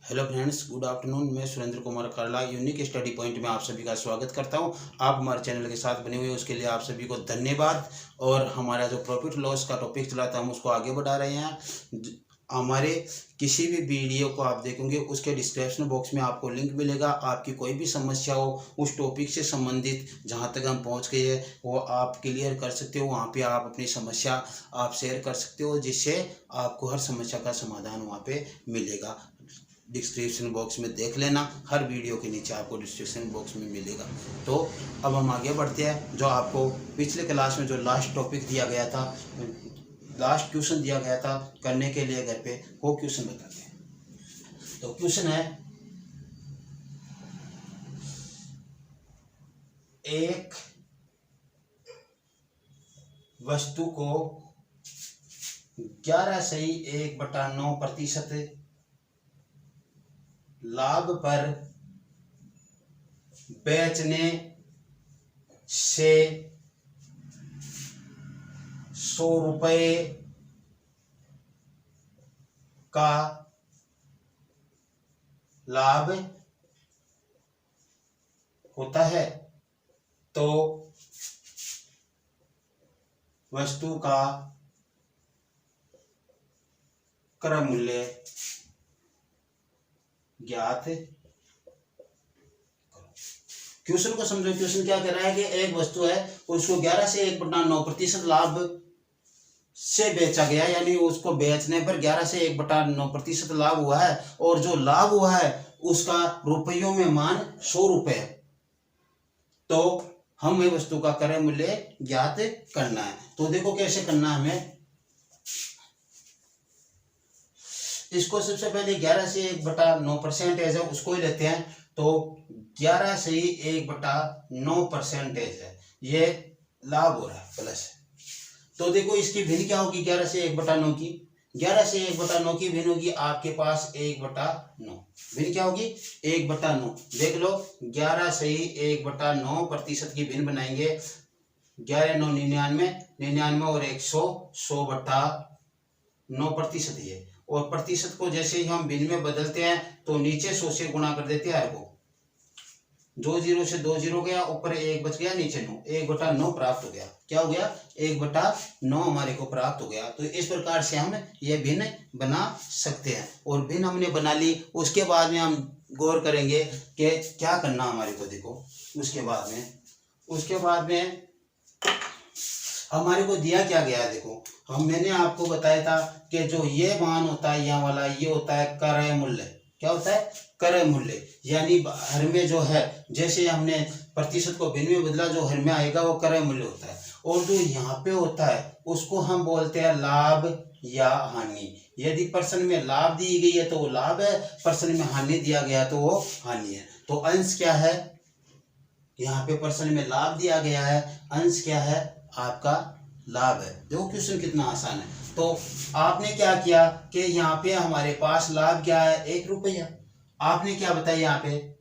Hello friends, good afternoon. मैं सुरेंद्र कुमार करला unique study point में आप सभी का स्वागत करता हूं। आप हमारे चैनल के साथ बने हुए उसके लिए आप सभी को धन्यवाद। और हमारा जो प्रॉफिट लॉस का टॉपिक चला था हम उसको आगे बढ़ा रहे हैं। हमारे किसी भी वीडियो को आप देखेंगे उसके डिस्क्रिप्शन बॉक्स में आपको लिंक मिलेगा। आपकी कोई भी समस्या हो उस टॉपिक से संबंधित जहां तक हम पहुंच गए हैं वो आप क्लियर कर सकते हो। वहां पे आप अपनी समस्या आप शेयर कर सकते हो, जिससे आपको हर समस्या का समाधान वहां पे मिलेगा। डिस्क्रिप्शन बॉक्स में देख लेना, हर वीडियो के नीचे आपको डिस्क्रिप्शन बॉक्स में मिलेगा। तो अब हम आगे बढ़ते हैं। जो आपको पिछले क्लास में जो लास्ट टॉपिक दिया गया था, लास्ट क्वेश्चन दिया गया था करने के लिए घर पे, वो क्वेश्चन बताते हैं। तो क्वेश्चन है, एक वस्तु को 11.1/9% लाभ पर बेचने से 100 रुपये का लाभ होता है, तो वस्तु का क्रय मूल्य ज्ञात करो। क्वेश्चन को समझो। क्वेश्चन क्या कह रहा है कि एक वस्तु है, उसको 11.1/9% लाभ से बेचा गया, यानी उसको बेचने पर 11.1/9% लाभ हुआ है, और जो लाभ हुआ है उसका रुपयों में मान 100 रुपये। तो हमें वस्तु का क्रय मूल्य ज्ञात करना है। तो देखो कैसे करना है हमें। इसको सबसे पहले 11.1/9% है उसको ही लेते हैं। तो 11.1/9% है, ये लाभ हो रहा है प्लस। तो देखो इसकी भिन्न क्या होगी 11.1/9 की। 11.1/9 की भिन्न होगी आपके पास 1/9। भिन्न क्या होगी 1/9। देख लो 11.1/9% की भिन्न बनाएंगे। 11×9 99, 99 और 100, 100/9% है। और प्रतिशत को जैसे ही हम भिन्न में बदलते हैं तो नीचे 100 से गुणा कर देते हैं। को 2 0 से 2 0 गया, ऊपर 1 बच गया, नीचे 9, 1/9 प्राप्त हो गया। क्या हो गया 1/9 हमारे को प्राप्त हो गया। तो इस प्रकार से हम ये भिन्न बना सकते हैं। और भिन्न हमने बना ली, उसके बाद में हम गौर करेंगे कि क्या करना हमारे को। देखो उसके बाद में हमारे को दिया क्या गया है। देखो मैंने आपको बताया था कि जो ये मान होता है यहाँ वाला, ये होता है क्रय मूल्य। क्या होता है क्रय मूल्य, यानी हर में जो है, जैसे हमने प्रतिशत को भिन्न में बदला, जो हर में आएगा वो क्रय मूल्य होता है। और जो यहाँ पे होता है उसको हम बोलते हैं लाभ या हानि। यदि पर्सन में लाभ दी गई है तो वो लाभ है, पर्सन में हानि दिया गया तो वो हानि है। तो अंश क्या है, यहाँ पे पर्सन में लाभ दिया गया है, अंश क्या है आपका लाभ है। देखो क्वेश्चन कितना आसान है। तो आपने क्या किया कि यहाँ पे हमारे पास लाभ क्या है 1 रुपया। आपने क्या बताया यहाँ पे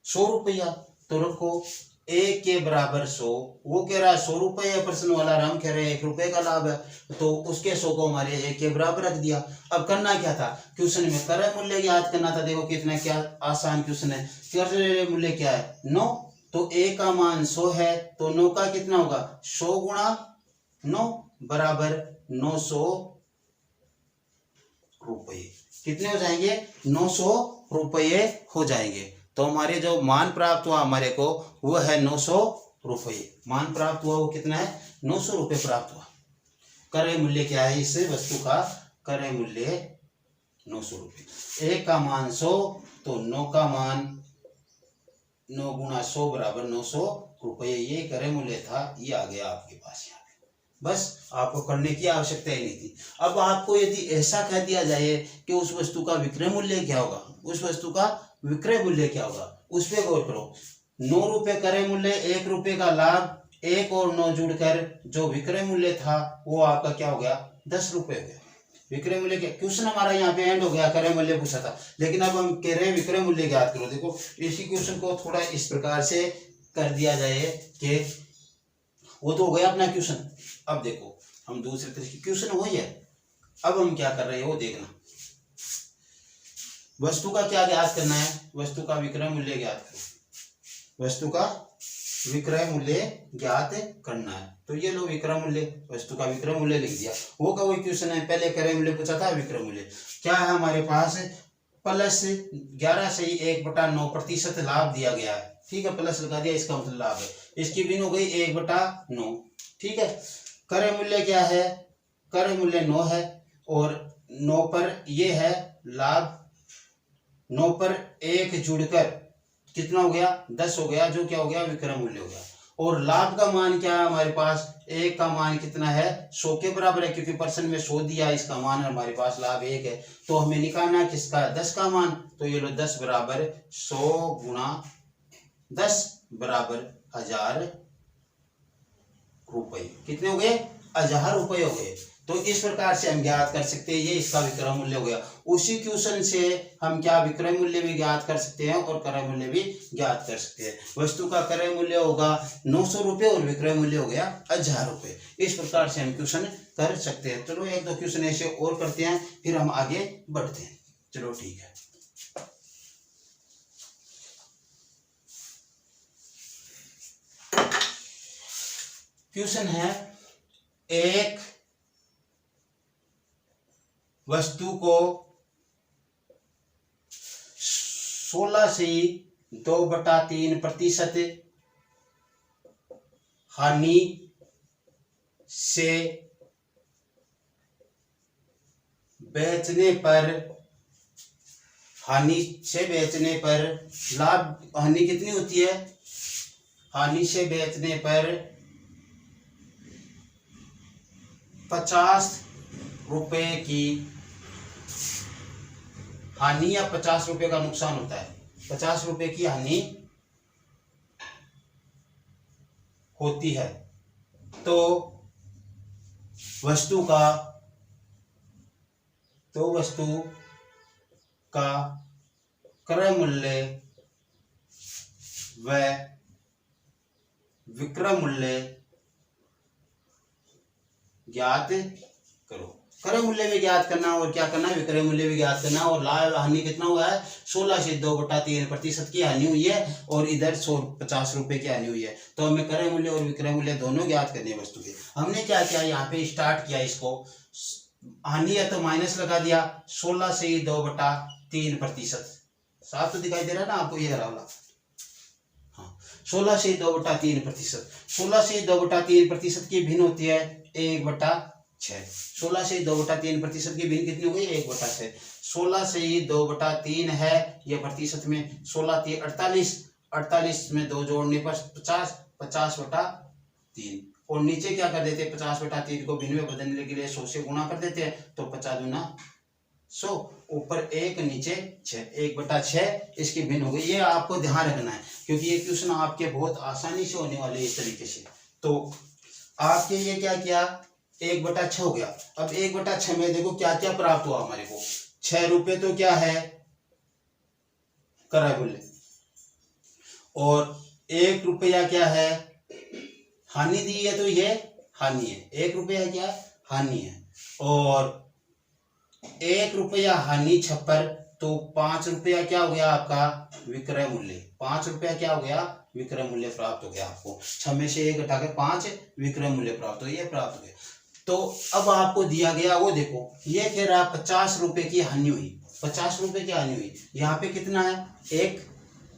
100 रुपया। तो रखो 1 के बराबर 100, वो कह रहा है 100 रुपये है पर्सन वाला, हम कह रहे हैं 1 रुपये का लाभ है, तो उसके 100 को हमारे 1 के बराबर रख दिया। अब करना क्या था, क्वेश्चन में क्रय मूल्य याद करना था। देखो कितना क्या आसान क्वेश्चन है। क्रय मूल्य क्या है 9, तो 1 का मान 100 है, तो 9 का कितना होगा 100 गुणा 9 बराबर 900 रुपये। कितने हो जाएंगे 900 रुपये हो जाएंगे। तो हमारे जो मान प्राप्त हुआ हमारे को वो है 900 रुपये। मान प्राप्त हुआ वो कितना है 900 रुपये प्राप्त हुआ। क्रय मूल्य क्या है इस वस्तु का, क्रय मूल्य 900 रुपये। 1 का मान 100, तो 9 का मान 9 गुणा 100 बराबर 900 रुपये। ये क्रय मूल्य था, ये आ गया आपके पास यहाँ पे। बस आपको करने की आवश्यकता ही नहीं थी। अब आपको यदि ऐसा कह दिया जाए कि उस वस्तु का विक्रय मूल्य क्या होगा, उस वस्तु का विक्रय मूल्य क्या होगा, उस पर गौर करो। 9 रुपये क्रय मूल्य, 1 रुपये का लाभ, 1 और 9 जुड़कर जो विक्रय मूल्य था वो आपका क्या हो गया 10 रुपये हो गया। विक्रय मूल्य क्या, क्वेश्चन हमारा यहाँ पे एंड हो गया, क्रय मूल्य पूछा था, लेकिन अब हम कह रहे हैं विक्रय मूल्य ज्ञात करो। देखो इसी क्वेश्चन को थोड़ा इस प्रकार से कर दिया जाए कि वो तो हो गया अपना क्वेश्चन। अब देखो हम दूसरे तरीके क्वेश्चन वही है, अब हम क्या कर रहे हैं वो देखना। वस्तु का क्या ज्ञात करना है, वस्तु का विक्रय मूल्य ज्ञात करो, वस्तु का विक्रय मूल्य ज्ञात करना है। तो ये लो विक्रय मूल्य, वस्तु का विक्रय मूल्य लिख दिया। वो का वही क्वेश्चन है, पहले क्रय मूल्य पूछा था, विक्रय मूल्य क्या है हमारे पास, प्लस 11 से 1/9% लाभ दिया गया है, ठीक है, प्लस लगा दिया, इसका मतलब लाभ है। इसकी बिन हो गई 1/9, ठीक है। क्रय मूल्य क्या है, क्रय मूल्य 9 है, और 9 पर ये है लाभ, 9 पर 1 जुड़कर कितना हो गया, 10 हो गया, जो क्या हो गया, विक्रय मूल्य हो गया। और लाभ का मान क्या है हमारे पास, 1 का मान कितना है, 100 के बराबर है, क्योंकि परसेंट में 100 दिया, इसका मान हमारे पास लाभ 1 है। तो हमें निकालना है किसका, 10 का मान। तो ये लो 10 बराबर 100 गुणा 10 बराबर 1000 रुपये, कितने हो गए, 1000 रुपये हो गए। तो इस प्रकार से हम ज्ञात कर सकते हैं, ये इसका विक्रय मूल्य हो गया। उसी क्वेश्चन से हम क्या विक्रय मूल्य भी ज्ञात कर सकते हैं और क्रय मूल्य भी ज्ञात कर सकते हैं। वस्तु का क्रय मूल्य होगा 900 रुपये और विक्रय मूल्य हो गया 1000 रुपये। इस प्रकार से हम क्वेश्चन कर सकते हैं। चलो 1-2 क्वेश्चन ऐसे और करते हैं, फिर हम आगे बढ़ते हैं। चलो ठीक है। क्वेश्चन है, एक वस्तु को 16 से 2/3% हानि से बेचने पर, हानि से बेचने पर लाभ, हानि कितनी होती है, हानि से बेचने पर 50 रुपए की हानि या 50 रुपए का नुकसान होता है, 50 रुपए की हानि होती है। तो वस्तु का क्रय मूल्य व विक्रय मूल्य ज्ञात करो। क्रय मूल्य भी ज्ञात करना और क्या करना है, विक्रय मूल्य भी ज्ञात करना। और लाभ हानि कितना हुआ है, 16 से 2/3% की हानि हुई है, और इधर 150 रुपए की हानि हुई है। तो हमें क्रय मूल्य और विक्रय मूल्य दोनों ज्ञात करने हैं वस्तु के। हमने क्या किया, यहाँ पे स्टार्ट किया, इसको हानि है तो माइनस लगा दिया, 16 से 2/3%, साफ तो दिखाई दे रहा है ना आपको, ये वाला, हाँ 16 से 2/3%। 16 से 2/3% की भिन्न होती है 1/6। 16 से 2/3% की भिन्न कितनी हो गई, 1/6। 16 से 2/3 है, ये प्रतिशत में 16 3 48, 48 में 2 जोड़ने पर 50, 50/3। और नीचे क्या कर देते, 50/3 को भिन्न में बदलने के लिए 100 से गुणा कर देते हैं, तो 50 दूना 100, ऊपर 1 नीचे 6, 1/6 इसकी भिन्न हो गई। ये आपको ध्यान रखना है, क्योंकि ये क्वेश्चन आपके बहुत आसानी से होने वाले इस तरीके से। तो आपके ये क्या किया, 1/6 हो गया। अब 1/6 में देखो क्या क्या प्राप्त हुआ हमारे को, 6 रुपये तो क्या है, क्रय मूल्य, और 1 रुपया क्या है, हानि दी है, तो ये हानि है। 1 रुपया क्या है, हानि है। और 1 रुपया हानि छप्पर, तो 5 रुपया क्या हो गया आपका विक्रय मूल्य, 5 रुपया क्या हो गया, विक्रय मूल्य प्राप्त हो गया आपको। 6 में से 1 घटाकर 5 विक्रय मूल्य प्राप्त हो, ये प्राप्त हो गया। तो अब आपको दिया गया वो देखो, ये कह रहा 50 रुपए की हानि हुई, 50 रुपए की हानि हुई। यहाँ पे कितना है, 1,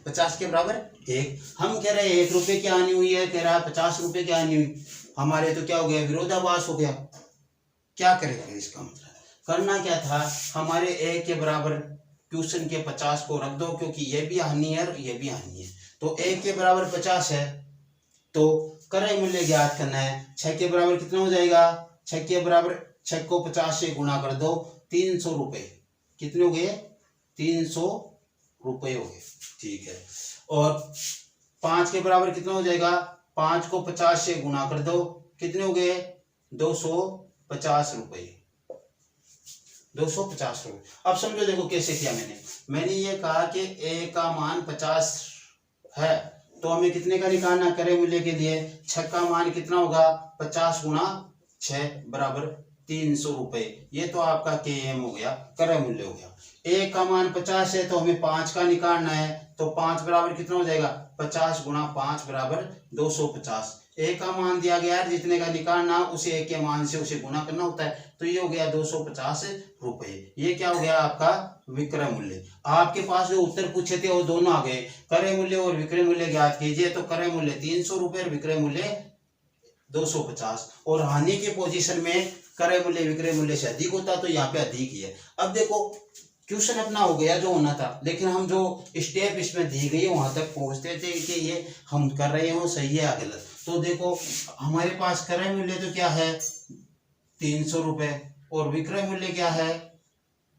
50 के बराबर 1। हम कह रहे हैं 1 रुपए की हानि हुई है, कह रहा है 50 रुपए की हानि हुई। हमारे तो क्या हो गया, विरोधाभास हो गया। क्या करेंगे, इसका मतलब करना क्या था, हमारे 1 के बराबर क्वेश्चन के 50 को रख दो, क्योंकि ये भी हानि है और ये भी हानि है। तो 1 के बराबर 50 है, तो क्रय मूल्य ज्ञात करना है। 6 के बराबर कितना हो जाएगा, 6 के बराबर, 6 को 50 से गुणा कर दो, 300 रुपये, कितने हो गए, 300 रुपये हो गए, ठीक है। और 5 के बराबर कितना हो जाएगा, 5 को 50 से गुणा कर दो, कितने हो गए, 250 रुपये, 250 रुपये। अब समझो देखो कैसे किया मैंने ये कहा कि a का मान 50 है, तो हमें कितने का निकालना क्रय मूल्य के लिए, 6 का मान कितना होगा, 50 गुणा 6 बराबर 300 रुपए। ये तो आपका KM हो गया, क्रय मूल्य हो गया। एक का मान 50 है तो हमें 5 का निकालना है, तो 5 बराबर कितना हो जाएगा, 50 गुणा 5 बराबर 250। एक का मान दिया गया है, जितने का निकालना उसे एक के मान से उसे गुना करना होता है, तो ये हो गया 250 रुपए। ये क्या हो गया आपका विक्रय मूल्य। आपके पास जो उत्तर पूछे थे वो दोनों आ गए, क्रय मूल्य और विक्रय मूल्य ज्ञात कीजिए। तो क्रय मूल्य 300 रुपए और विक्रय मूल्य 250, और हानि के पोजीशन में क्रय मूल्य विक्रय मूल्य से अधिक होता, तो यहाँ पे अधिक ही है। अब देखो क्वेश्चन अपना हो गया जो होना था, लेकिन हम जो स्टेप इसमें दी गई है वहां तक पहुंचते थे कि ये हम कर रहे हैं वो सही है या गलत। तो देखो हमारे पास क्रय मूल्य तो क्या है 300 रुपए और विक्रय मूल्य क्या है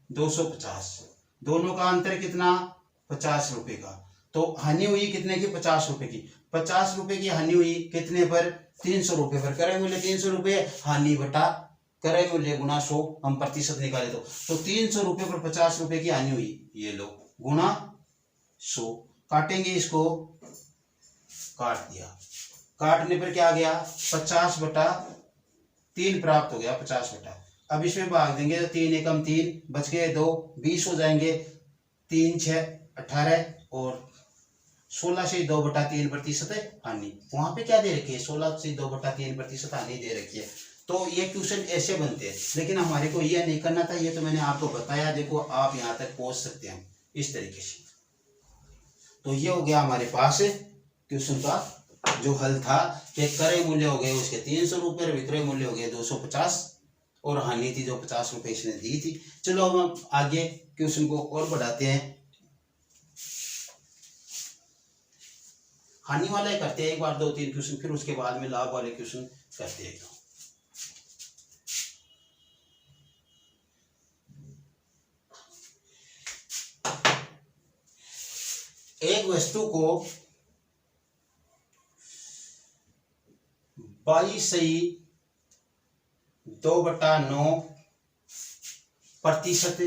250, दोनों का अंतर कितना 50 रुपए का। तो हानि हुई कितने की 50 रुपए की, 50 रुपए की हानि हुई कितने पर 300 रुपए पर। क्रय मूल्य 300 रुपए, हानि बटा क्रय मूल्य गुना 100, हम प्रतिशत निकाले तो 300 रुपए पर 50 रुपए की हानि हुई, ये लो गुना 100। काटेंगे इसको, काट दिया, काटने पर क्या आ गया 50 बटा 3 प्राप्त हो गया, 50 बटा। अब इसमें भाग देंगे तो 3 एकम 3, बच गए 2, 20 हो जाएंगे, 3 6 18 और 16 से 2 बटा 3 प्रतिशत हानि। वहां पे क्या दे रखी है 16 से 2 बटा 3 प्रतिशत हानि दे रखी है। तो ये क्वेश्चन ऐसे बनते हैं, लेकिन हमारे को ये नहीं करना था, ये तो मैंने आपको बताया। देखो आप यहाँ तक पहुंच सकते हैं इस तरीके से। तो ये हो गया हमारे पास क्वेश्चन का जो हल था कि क्रय मूल्य हो गए उसके 300 रुपए और विक्रय मूल्य हो गए 250 और हानि थी जो 50 रुपए इसने दी थी। चलो अब हम आगे क्वेश्चन को और बढ़ाते हैं, हानि वाला ही करते हैं एक बार 2-3 क्वेश्चन, फिर उसके बाद में लाभ वाले क्वेश्चन करते हैं। एक वस्तु को 22/2/9 प्रतिशत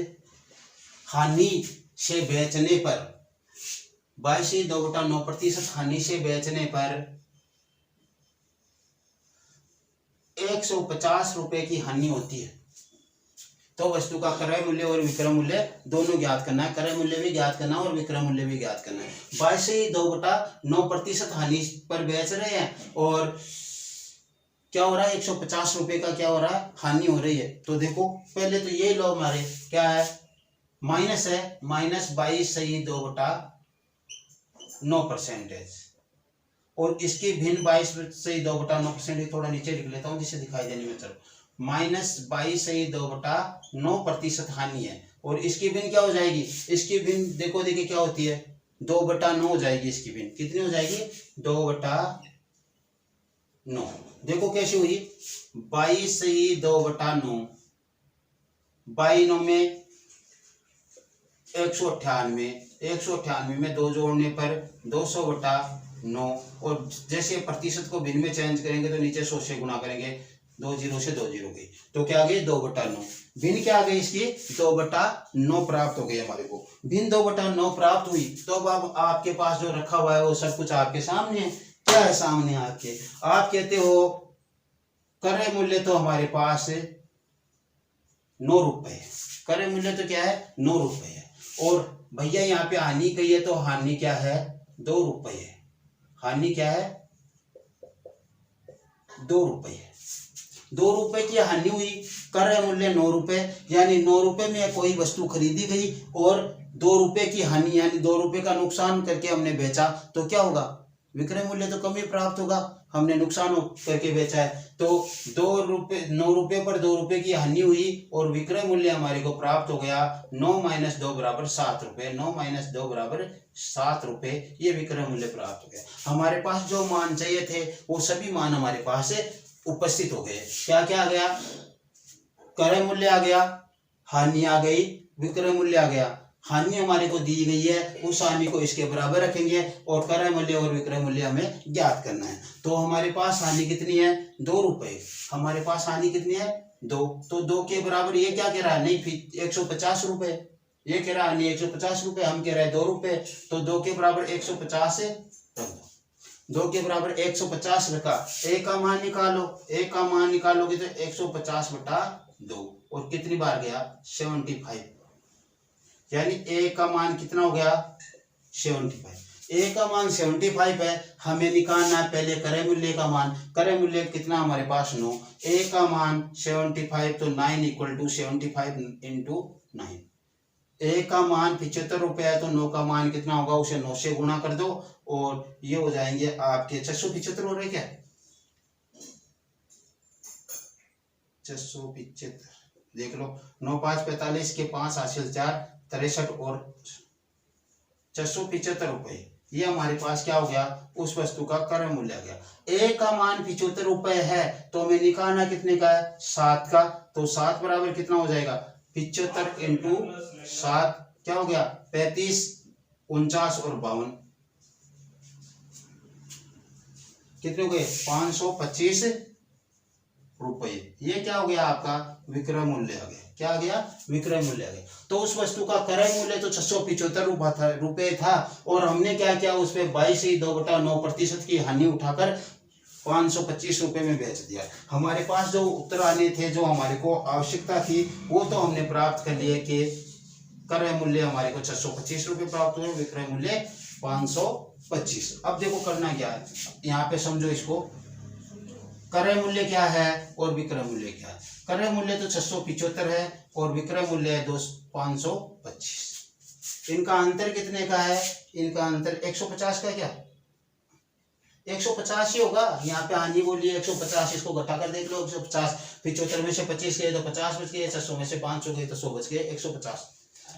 हानि से बेचने पर 22/2/9 प्रतिशत हानि से बेचने पर 150 रुपए की हानि होती है। तो वस्तु का क्रय मूल्य और विक्रय मूल्य दोनों ज्ञात करना है, क्रय मूल्य भी ज्ञात करना है और विक्रय मूल्य भी ज्ञात करना है। 22/2/9 प्रतिशत हानि पर बेच रहे हैं और क्या हो रहा है 150 रुपए का क्या हो रहा है हानि हो रही है। तो देखो पहले तो ये लो हमारे क्या है माइनस है, -22/2/9% और इसकी भिन्न 22/2/9% थोड़ा नीचे लिख लेता हूँ जिससे दिखाई देने में। चलो -22/2/9 प्रतिशत हानि है और इसकी भिन्न क्या हो जाएगी, इसकी भिन्न देखो देखिए क्या होती है 2/9 हो जाएगी। इसकी भिन्न कितनी हो जाएगी 2/9। देखो कैसे हुई 22/2/9, 22 में 198, 198 में 2 जोड़ने पर 200/9 और जैसे प्रतिशत को भिन्न में चेंज करेंगे तो नीचे 100 से गुणा करेंगे, 2 0 से 2 0 गई तो क्या आ गई 2/9। भिन्न क्या आ गई इसकी 2/9 प्राप्त हो गई हमारे को। भिन्न 2/9 प्राप्त हुई तो अब आपके पास जो रखा हुआ है वो सब कुछ आपके सामने है। क्या है सामने आपके, आप कहते हो क्रय मूल्य तो हमारे पास 9 रुपए है, क्रय मूल्य तो क्या है 9 रुपए है और भैया यहाँ पे हानि कही है तो हानि क्या है 2 रुपए है, हानि क्या है 2 रुपए है। 2 रुपए की हानि हुई, क्रय मूल्य 9 रुपए, यानी 9 रुपए में कोई वस्तु खरीदी गई और 2 रुपए की हानि यानी 2 रुपए का नुकसान करके हमने बेचा तो क्या होगा विक्रय मूल्य तो कम ही प्राप्त होगा, हमने नुकसान करके बेचा है। तो 9 रुपए पर 2 रुपए की हानि हुई और विक्रय मूल्य हमारे को प्राप्त हो गया 9 - 2 = 7 रुपए, 9 - 2 = 7 रुपए, ये विक्रय मूल्य प्राप्त हो गया। हमारे पास जो मान चाहिए थे वो सभी मान हमारे पास उपस्थित हो गए। क्या क्या आ गया क्रय मूल्य आ गया, हानि आ गई, विक्रय मूल्य आ गया। हानि हमारे को दी गई है, उस हानि को इसके बराबर रखेंगे और क्रय मूल्य और विक्रय मूल्य हमें ज्ञात करना है। तो हमारे पास हानि कितनी है 2 रुपए, हमारे पास हानि कितनी है 2, तो 2 के बराबर ये क्या कह रहा है नहीं फिर 150 रुपए, ये कह रहा है नहीं 150 रुपए, हम कह रहे हैं 2 रुपए, तो 2 के बराबर 150 है, 2 के बराबर 150 रखा। एक का मान निकालो, एक का मान निकालोगे तो 150/2 2 और कितनी बार गया 75, यानी ए का मान कितना हो गया 75। ए का मान 75 है, हमें निकालना है पहले क्रय मूल्य का मान। क्रय मूल्य कितना हमारे पास 9, ए का मान 75 तो 9 इक्वल टू 75 इंटू 9। ए का मान 75 रुपए है तो 9 का मान कितना होगा, उसे 9 से गुणा कर दो और ये हो जाएंगे आपके 675 हो रहे क्या 675, देख लो 9 5 45 के 5 हासिल 4 63 और 675 रुपए, ये हमारे पास क्या हो गया उस वस्तु का क्रय मूल्य आ गया। ए का मान 75 रुपए है तो हमें निकालना कितने का है 7 का, तो 7 बराबर कितना हो जाएगा 75 इंटू 7 क्या हो गया 35 49 और 52 कितने हो गए 525 रुपए। ये क्या हो गया आपका विक्रय मूल्य आ गया। क्या आ गया विक्रय मूल्य आ गया। तो उस वस्तु का क्रय मूल्य तो 675 रुपए था और हमने क्या किया उस पे 22.2/9% की हानि उठाकर 525 रुपए में बेच दिया। हमारे पास जो उत्तर आने थे जो हमारे को आवश्यकता थी वो तो हमने प्राप्त कर लिए कि क्रय मूल्य हमारे को 625 रुपए प्राप्त हुए, विक्रय मूल्य 525। अब देखो करना क्या है, यहाँ पे समझो इसको, क्रय मूल्य क्या है और विक्रय मूल्य क्या है। क्रय मूल्य तो 675 है और विक्रय मूल्य है 525। इनका अंतर कितने का है, इनका अंतर 150 का, क्या 150 ही होगा। यहाँ पे हानि बोली है 150, इसको घटा कर देख लो 150, 75 में से 25 गए तो 50 बच गए, 600 में से 5 हो गए तो 100 बच गए, 150,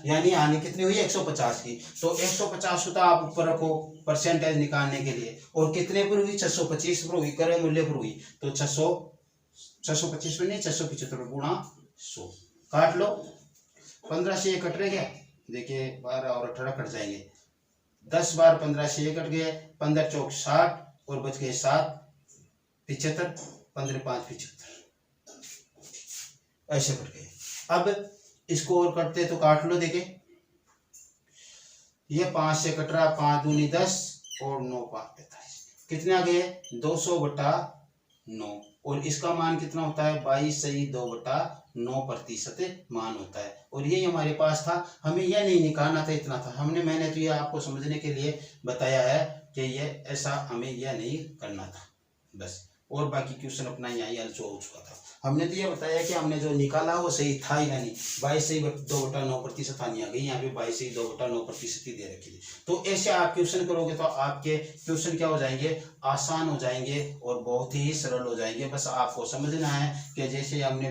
यानी हानि कितनी हुई 150 की। तो 150 होता आप ऊपर रखो परसेंटेज निकालने के लिए, और कितने पर हुई 625 पर हुई, क्रय मूल्य पर हुई, तो 625 में नहीं 675 गुणा 100 काट लो, 15 से ये कट रहे क्या, देखिए 12 और 18 कट जाएंगे, 10 बार 15 से ये कट गए, 15 चौक 60 और बच गए 7 75, 15 5 75 ऐसे कट गए। अब इसको और करते तो काट लो, देखे ये 5 से कट रहा, 5 दूनी 10 और 9 5 45, कितने आ गए 200/9 और इसका मान कितना होता है 22.2/9% मान होता है। और ये हमारे पास था, हमें यह नहीं निकालना था, इतना था मैंने तो ये आपको समझने के लिए बताया है कि ये ऐसा हमें यह नहीं करना था बस, और बाकी क्वेश्चन अपना यहाँ हल हो चुका था। हमने तो ये बताया कि हमने जो निकाला वो सही था ही नहीं, 22.2/9% हानि आ गई, यहाँ पे 22.2/9% ही दे रखी थी। तो ऐसे आप क्वेश्चन करोगे तो आपके क्वेश्चन क्या हो जाएंगे, आसान हो जाएंगे और बहुत ही सरल हो जाएंगे। बस आपको समझना है कि जैसे हमने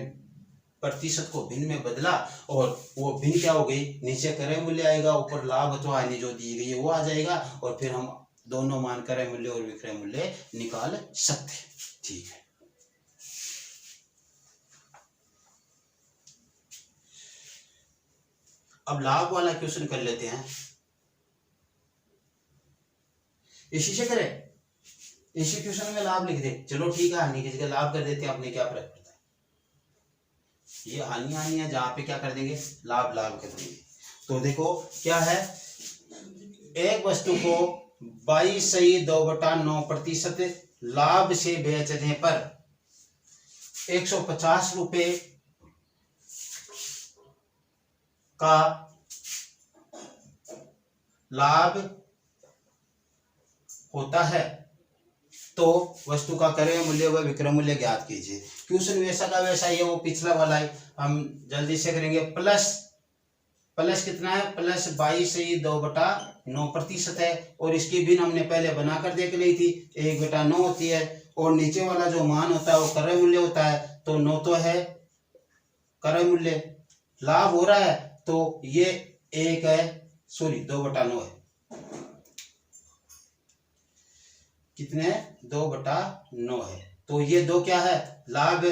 प्रतिशत को भिन्न में बदला और वो भिन्न क्या हो गई, नीचे क्रय मूल्य आएगा, ऊपर लाभ अथवा हानि जो दी गई है वो आ जाएगा, और फिर हम दोनों मान क्रय मूल्य और विक्रय मूल्य निकाल सकते हैं। ठीक है, अब लाभ वाला क्वेश्चन कर लेते हैं। इसी से करें, इसी क्वेश्चन में लाभ लिख दे, चलो ठीक है, हानि की जगह लाभ कर देते हैं, अपने क्या फर्क पड़ता है। ये हानि है, जहां पे क्या कर देंगे लाभ कर देंगे। तो देखो क्या है, एक वस्तु को 22.2/9% लाभ से बेचने पर 150 रुपए का लाभ होता है, तो वस्तु का क्रय मूल्य व विक्रय मूल्य ज्ञात कीजिए। क्वेश्चन वैसा का वैसा ही है, वो पिछला वाला है, हम जल्दी से करेंगे। प्लस कितना है, प्लस 22.2/9% है, और इसकी भिन्न हमने पहले बनाकर देख ली थी, 1/9 होती है, और नीचे वाला जो मान होता है वो क्रय मूल्य होता है, तो 9 तो है क्रय मूल्य, लाभ हो रहा है तो ये 1 है, सॉरी 2/9 है, कितने 2/9 है, तो ये 2 क्या है लाभ।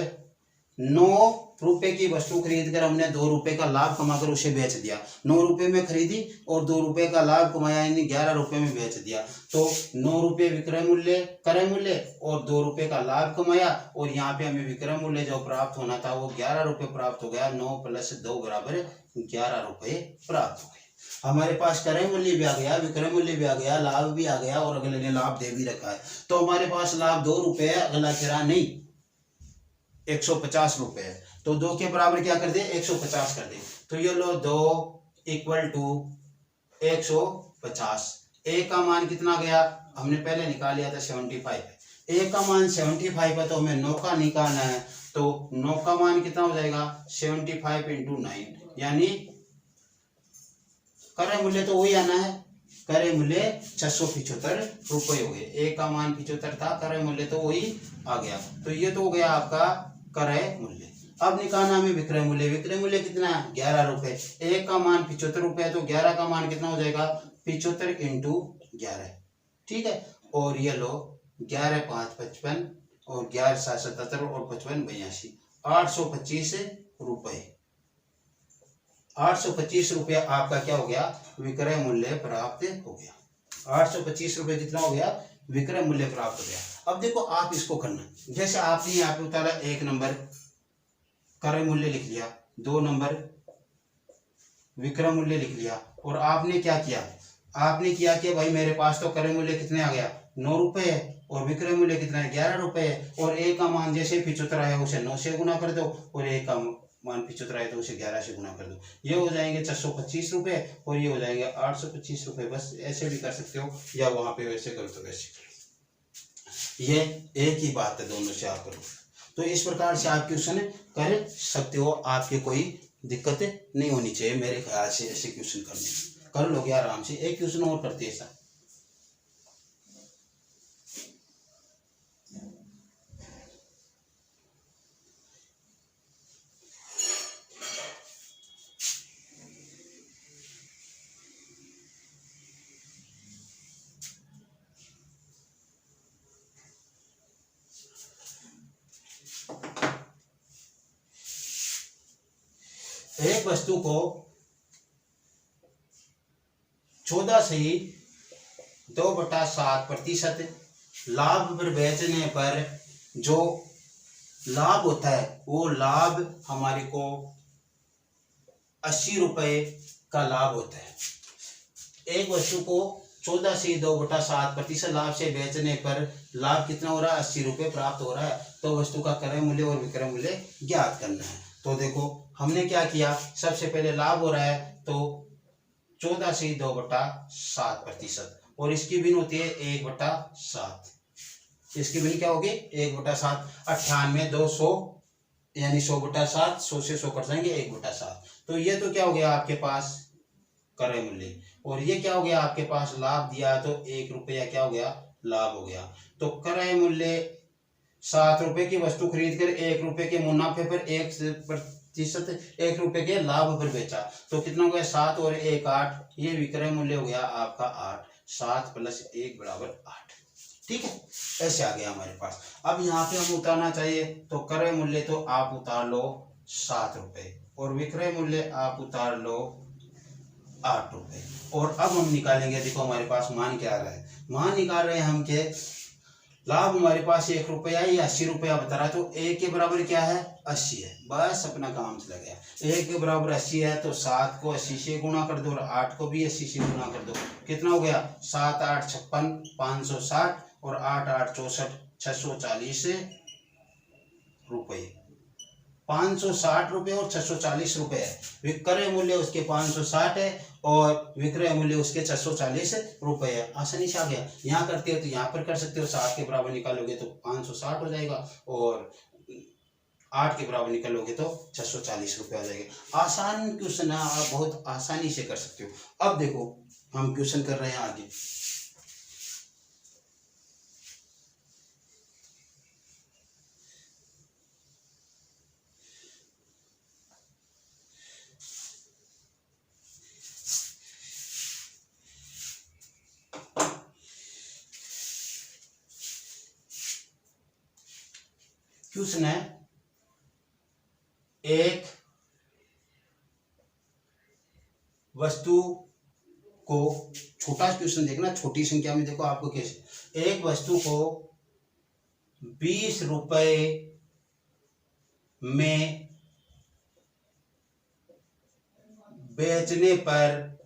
9 रुपए की वस्तु खरीद कर हमने 2 रुपए का लाभ कमाकर उसे बेच दिया, 9 रुपए में खरीदी और 2 रुपए का लाभ कमाया, यानी 11 रुपए में बेच दिया, तो 9 रुपए विक्रय मूल्य क्रय मूल्य और 2 रुपए का लाभ कमाया, और यहाँ पे हमें विक्रय मूल्य जो प्राप्त होना था वो 11 रुपए प्राप्त हो गया, 9 + 2 = 11 रुपए प्राप्त हो गए। हमारे पास क्रय मूल्य भी आ गया, विक्रय मूल्य भी आ गया, लाभ भी आ गया, और अगले ने लाभ दे भी रखा है, तो हमारे पास लाभ 2 रुपए है, अगला किराया नहीं 150 रुपए है। तो 2 के बराबर क्या कर दे 150 कर दे। तो ये लो 2 इक्वल टू 150। ए का मान कितना गया हमने पहले निकाल लिया था 75 है। ए का मान 75 है तो हमें 9 का निकालना है। तो 9 का मान कितना हो जाएगा 75 इंटू 9 यानी क्रय मूल्य तो वही आना है। क्रय मूल्य 675 रुपये हो गए। ए का मान 75 था, क्रय मूल्य तो वही आ गया। तो ये तो हो गया आपका क्रय मूल्य। अब निकालना हमें विक्रय मूल्य। विक्रय मूल्य कितना है 11 रुपए। ए का मान 75 रुपए है तो 11 का मान कितना हो जाएगा 75 इंटू 11। ठीक है। और ये लो 11 5 55 और 11 7 77 और 55 82 825 रुपए। 825 रुपया आपका क्या हो गया विक्रय मूल्य प्राप्त हो गया। 825 रुपये कितना हो गया विक्रय मूल्य प्राप्त हो गया। अब देखो आप इसको करना, जैसे आपने यहाँ पे उतारा 1 नंबर क्रय मूल्य लिख लिया, 2 नंबर विक्रय मूल्य लिख लिया, और आपने क्या किया आपने किया कि भाई मेरे पास तो क्रय मूल्य कितने आ गया 9 रुपए है और विक्रय मूल्य कितना है 11 रुपए है। और ए का मान जैसे 75 है उसे 9 से गुना कर दो और ए का मान 75 है तो उसे 11 से गुना कर दो। ये हो जाएंगे 625 रुपए और ये हो जाएंगे 825 रुपए। बस ऐसे भी कर सकते हो या वहां पे वैसे करो तो वैसे करो, ये एक ही बात है, दोनों से आप करो। तो इस प्रकार से आप क्वेश्चन कर सकते हो, आपके कोई दिक्कत नहीं होनी चाहिए मेरे ख्याल से। ऐसे क्वेश्चन करने कर लोगे आराम से। एक क्वेश्चन और करते हैं ऐसा। एक वस्तु को 14 से 2/7% लाभ पर बेचने पर जो लाभ होता है वो लाभ हमारे को 80 रुपए का लाभ होता है। एक वस्तु को 14 से 2/7% लाभ से बेचने पर लाभ कितना हो रहा है 80 रुपये प्राप्त हो रहा है। तो वस्तु का क्रय मूल्य और विक्रय मूल्य ज्ञात करना है। तो देखो हमने क्या किया, सबसे पहले लाभ हो रहा है तो 14 से 2/7% और इसकी भिन्न होती है 1/7। इसकी भिन्न क्या होगी 1/7। 98 200 यानी 100/7, 100 से 100 कट जाएंगे 1/7। तो ये तो क्या हो गया आपके पास क्रय मूल्य, और ये क्या हो गया आपके पास लाभ दिया तो 1 रुपया क्या हो गया लाभ हो गया। तो क्रय मूल्य 7 रुपए की वस्तु खरीद कर 1 रुपए के मुनाफे पर 1% 1 रुपए के लाभ पर बेचा तो कितना हो गया 7 और 1 8। ये विक्रय मूल्य हो गया आपका 8। 7 + 1 = 8। ठीक है, ऐसे आ गया हमारे पास। अब यहाँ पे हम उतारना चाहिए तो क्रय मूल्य तो आप उतार लो 7 रुपए और विक्रय मूल्य आप उतार लो 8 रुपए। और अब हम निकालेंगे, देखो हमारे पास मान क्या आ रहा है। मान निकाल रहे हैं हम के लाभ हमारे पास 1 रुपया या 80 रुपया बता रहा है तो 1 के बराबर क्या है 80 है। बस अपना काम चला गया। 1 के बराबर 80 है तो 7 को 80 से गुणा कर दो और 8 को भी 80 से गुणा कर दो। कितना हो गया 7 8 56 560 और 8 8 64 640 रुपये। 560 रुपये और 640 रुपये है। विक्रय मूल्य उसके 560 है और विक्रय मूल्य उसके 640 रुपये है। आसानी से आ गया। यहाँ करते हो तो यहाँ पर कर सकते हो। 7 के बराबर निकालोगे तो 560 हो जाएगा और 8 के बराबर निकालोगे तो 640 रुपये आ जाएगा। आसान क्वेश्चन है, आप बहुत आसानी से कर सकते हो। अब देखो हम क्वेश्चन कर रहे हैं आगे। क्वेश्चन है एक वस्तु को, छोटा क्वेश्चन देखना, छोटी संख्या में देखो आपको कैसे। एक वस्तु को 20 रुपए में बेचने पर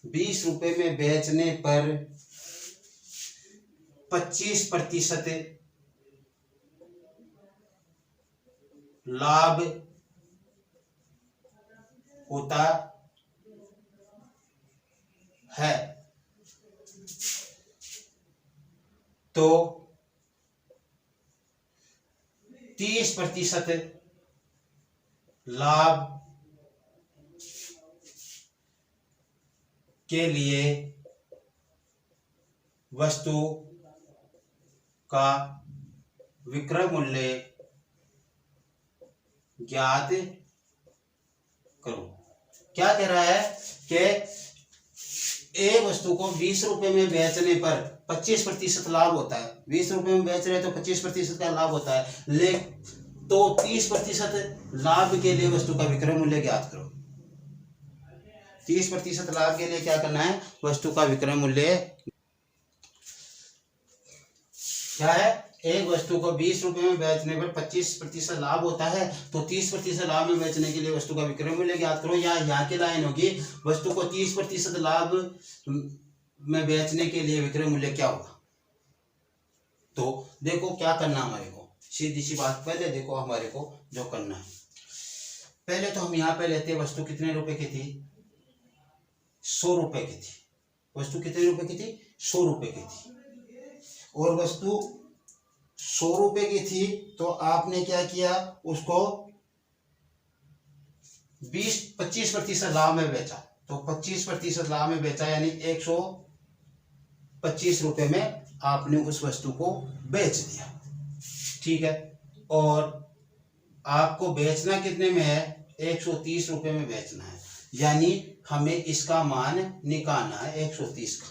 20 रुपए में बेचने पर 25% लाभ होता है तो 30% लाभ के लिए वस्तु का विक्रय मूल्य ज्ञात करो। क्या कह रहा है कि एक वस्तु को 20 रुपए में बेचने पर 25% लाभ होता है। 20 रुपए में बेच रहे तो 25% का लाभ होता है, लेकिन तो 30% लाभ के लिए वस्तु का विक्रय मूल्य ज्ञात करो। 30% लाभ के लिए क्या करना है, वस्तु का विक्रय मूल्य क्या है। एक वस्तु को 20 रुपए में बेचने पर 25% लाभ होता है तो 30% लाभ में बेचने के लिए वस्तु का विक्रय मूल्य ज्ञात करो। या यहाँ की लाइन होगी, वस्तु को 30% लाभ में बेचने के लिए विक्रय मूल्य क्या होगा। तो देखो क्या करना हमारे को, सीधी सी बात। पहले देखो हमारे को जो करना है, पहले तो हम यहाँ पे लेते वस्तु कितने रुपए की थी, 100 रुपए की थी। वस्तु कितने रुपए की थी, 100 रुपए की थी। और वस्तु 100 रुपए की थी तो आपने क्या किया, उसको 25% लाभ में बेचा। तो 25% लाभ में बेचा यानी 125 रुपए में आपने उस वस्तु को बेच दिया, ठीक है। और आपको बेचना कितने में है, 130 रुपए में बेचना है, यानी हमें इसका मान निकालना है 130 का।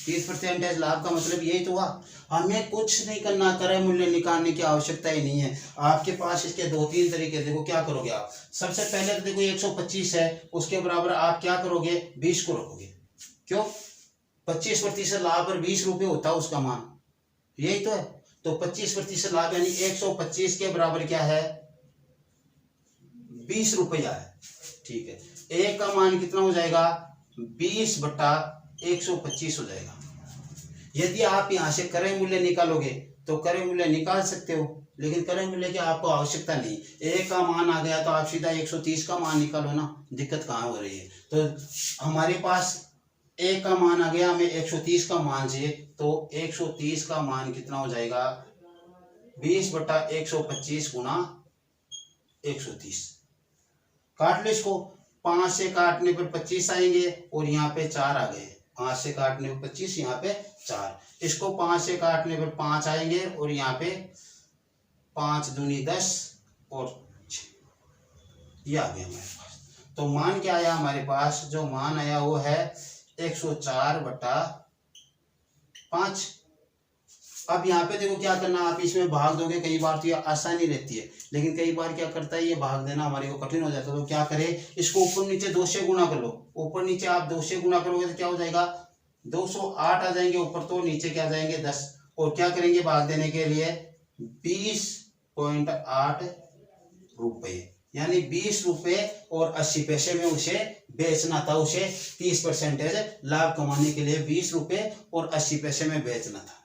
30% लाभ का मतलब यही तो हुआ, हमें कुछ नहीं करना, क्रय मूल्य निकालने की आवश्यकता ही नहीं है। आपके पास इसके 2-3 तरीके, देखो क्या करोगे आप। सबसे पहले तो देखो 125 है, उसके बराबर आप क्या करोगे, 20 को रखोगे। क्यों, 25% लाभ पर 20 रुपये होता है उसका मान, यही तो है। तो 25% लाभ यानी 125 के बराबर क्या है, 20 रुपया है, ठीक है। एक का मान कितना हो जाएगा, 20/125 हो जाएगा। यदि आप यहां से क्रय मूल्य निकालोगे तो क्रय मूल्य निकाल सकते हो, लेकिन क्रय मूल्य की आपको आवश्यकता नहीं। एक का मान आ गया तो आप सीधा 130 का मान निकालो ना, दिक्कत कहाँ हो रही है। तो हमारे पास एक का मान आ गया, हमें 130 का मान चाहिए, तो 130 का मान कितना हो जाएगा, 20/125 गुना 130। काट लो इसको, 5 से काटने पर 25 आएंगे और यहाँ पे 4 आ गए। 5 से काटने पर 25, यहाँ पे 4। इसको 5 से काटने पर 5 आएंगे और यहाँ पे 5 दूनी 10 और 6, ये आ गया हमारे पास। तो मान क्या आया हमारे पास, जो मान आया वो है 104/5। अब यहाँ पे देखो क्या करना, आप इसमें भाग दोगे, कई बार तो ये आसानी रहती है, लेकिन कई बार क्या करता है, ये भाग देना हमारे को कठिन हो जाता है। तो क्या करें, इसको ऊपर नीचे 2 से गुना कर लो। ऊपर नीचे आप 2 से गुना करोगे तो क्या हो जाएगा, 208 आ जाएंगे ऊपर, तो नीचे क्या जाएंगे 10। और क्या करेंगे भाग देने के लिए, 20.8 रुपये, यानी 20 रुपये और 80 पैसे में उसे बेचना था। उसे 30% लाभ कमाने के लिए 20 रुपये और 80 पैसे में बेचना था।